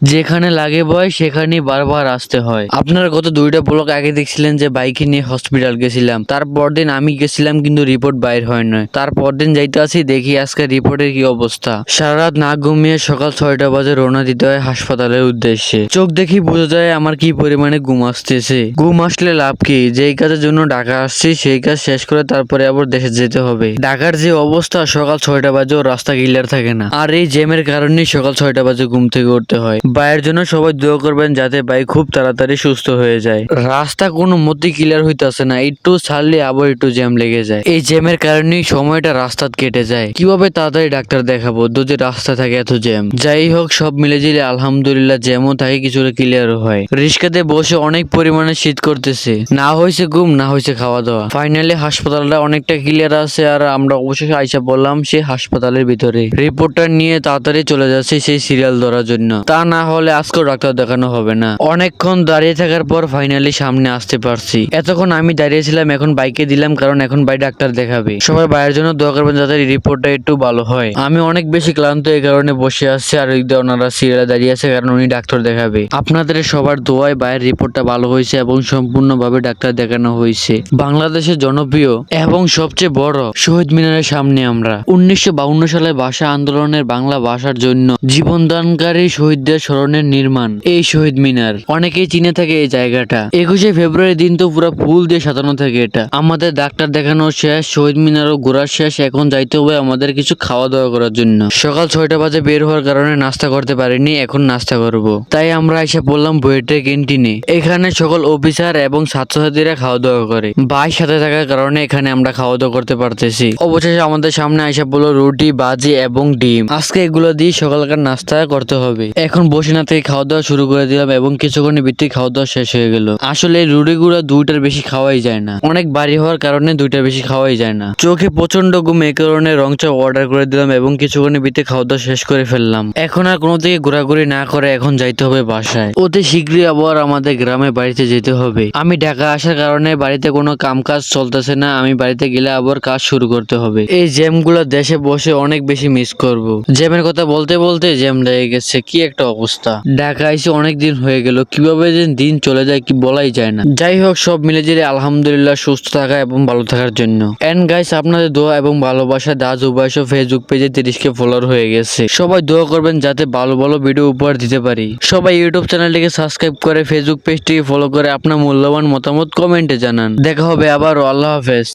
যেখানে লাগে ভয় সেখানেই বারবার আসতে হয়। আপনারা গত 2টা ব্লক আগে দেখছিলেন যে বাইকে নিয়ে হসপিটাল গেছিলাম, তারপর দিন আমি গেছিলাম কিন্তু রিপোর্ট বাইর হয় নাই। তারপর দিন যাইতে আসি দেখি আজকে রিপোর্টের কি অবস্থা। সারা রাত না ঘুমিয়ে সকাল 6টা বাজে রওনা দিতে হয় হাসপাতালের উদ্দেশ্যে। চোখ দেখি বোঝা যায় আমার কি পরিমাণে ঘুম আসতেছে। ঘুম আসলে লাভ কি, যেই কাজের জন্য ঢাকা আসছি সেই কাজ শেষ করে তারপরে আবার দেশে যেতে হবে। ঢাকার যে অবস্থা, সকাল 6টা বাজেও রাস্তা ক্লিয়ার থাকে না, আর এই জ্যামের কারণেই সকাল 6টা বাজে ঘুম থেকে উঠতে হয়। ভাইয়ের জন্য সবাই দোয়া করবেন যাতে ভাই খুব তাড়াতাড়ি সুস্থ হয়ে যায়। রাস্তা কোনো মতেই ক্লিয়ার হইতাছে না, একটু ছাড়লে আবার একটু জ্যাম লেগে যায়। এই জ্যামের কারণেই সময়টা রাস্তাত কেটে যায়। কিভাবে তাড়াতাড়ি ডাক্তার দেখাবো যদি রাস্তা থাকে এত জ্যাম। যাই হোক, সব মিলে জিলে আলহামদুলিল্লাহ জ্যামও থাকে কিছুটা ক্লিয়ারও হয়। রিক্সাতে বসে অনেক পরিমাণে শীত করতেছে, না হয়েছে ঘুম না হয়েছে খাওয়া দাওয়া। ফাইনালি হাসপাতালটা অনেকটা ক্লিয়ার আছে আর আমরা অবশেষে আইসা বললাম সেই হাসপাতালের ভিতরে। রিপোর্টটা নিয়ে তাড়াতাড়ি চলে যাচ্ছে সেই সিরিয়াল ধরার জন্য, তা না হলে আজকেও ডাক্তার দেখানো হবে না। অনেকক্ষণ দাঁড়িয়ে থাকার পর ফাইনালি সামনে আসতে পারছি। এতক্ষণ আমি দাঁড়িয়েছিলাম, এখন বাইকে দিলাম কারণ এখন ভাই ডাক্তার দেখাবে। সবাই ভাইয়ের জন্য দোয়া করবেন যাতে রিপোর্টটা একটু ভালো হয়। আমি অনেক বেশি ক্লান্ত এই কারণে বসে আসছি, আর ওই ওনারা সিরিয়ালে দাঁড়িয়ে আছে কারণ উনি ডাক্তার দেখাবে। আপনাদের সবার দোয়ায় ভাইয়ের রিপোর্টটা ভালো হয়েছে এবং সম্পূর্ণভাবে ডাক্তার দেখানো হয়েছে। বাংলাদেশের জনপ্রিয় এবং সবচেয়ে বড় শহীদ মিনারের সামনে আমরা 1952 সালে ভাষা আন্দোলনের বাংলা ভাষার জন্য জীবনদানকারী শহীদদের স্মরণের নির্মাণ এই শহীদ মিনার। অনেকেই চিনে থাকে এই জায়গাটা। 21শে ফেব্রুয়ারি দিন তো পুরো ফুল দিয়ে সাজানো থাকে এটা। আমাদের ডাক্তার দেখানো শেষ, শহীদ মিনারও ঘোরা শেষ, এখন যাইতে হবে আমাদের কিছু খাওয়া দাওয়া করার জন্য। সকাল 6টা বাজে বের হওয়ার কারণে নাস্তা করতে পারিনি, এখন নাস্তা করব। তাই আমরা এসে পড়লাম বুয়েটের ক্যান্টিনে। এখানে সকল অফিসার এবং ছাত্রছাত্রীরা খাওয়া দাওয়া করে। ভাই সাথে থাকার কারণে এখানে আমরা খাওয়া দাওয়া করতে পারতেছি। অবশেষে আমাদের সামনে এসে পড়লো রুটি, ভাজি এবং ডিম। আজকে এগুলো দিয়ে সকালকার নাস্তা করতে হবে। এখন বসে না থেকে খাওয়া দাওয়া শুরু করে দিলাম এবং কিছুক্ষণের ভিতরে খাওয়া দাওয়া শেষ হয়ে গেল। আসলে এই রুটিগুলো 2টার বেশি খাওয়াই যায় না, অনেক ভারী হওয়ার কারণে 2টার বেশি খাওয়াই যায় না। চোখে প্রচন্ড ঘুম, এই কারণে রং চা অর্ডার করে দিলাম এবং কিছুক্ষণের ভিতরে খাওয়া দাওয়া শেষ করে ফেললাম। এখন আর কোনো দিকে ঘোরাঘুরি না করে এখন যাইতে হবে বাসায়। অতি শীঘ্রই আবার আমাদের গ্রামে বাড়িতে যেতে হবে। আমি ঢাকা আসার কারণে বাড়িতে কোনো কাম কাজ চলতেছে না, আমি বাড়িতে গেলে আবার কাজ শুরু করতে হবে। এই জ্যাম গুলো দেশে বসে অনেক বেশি মিস করব। জ্যামের কথা বলতে বলতে জ্যাম লেগে গেছে, কি একটা অবস্থা। ঢাকা এসে অনেক দিন হয়ে গেল, কিভাবে যে দিন চলে যায় কি বলাই যায় না। যাই হোক, সব মিলে জিলে আলহামদুলিল্লাহ সুস্থ থাকা এবং ভালো থাকার জন্য। এন্ড গাইস, আপনাদের দোয়া এবং ভালোবাসা দাজ উবাইশ ফেসবুক পেজে 30কে ফলোয়ার হয়ে গেছে। সবাই দোয়া করবেন যাতে ভালো ভালো ভিডিও উপহার দিতে পারি। সবাই ইউটিউব চ্যানেলটিকে সাবস্ক্রাইব করে ফেসবুক পেজটিকে ফলো করে আপনার মূল্যবান মতামত কমেন্টে জানান। দেখা হবে আবারও। আল্লাহ হাফেজ।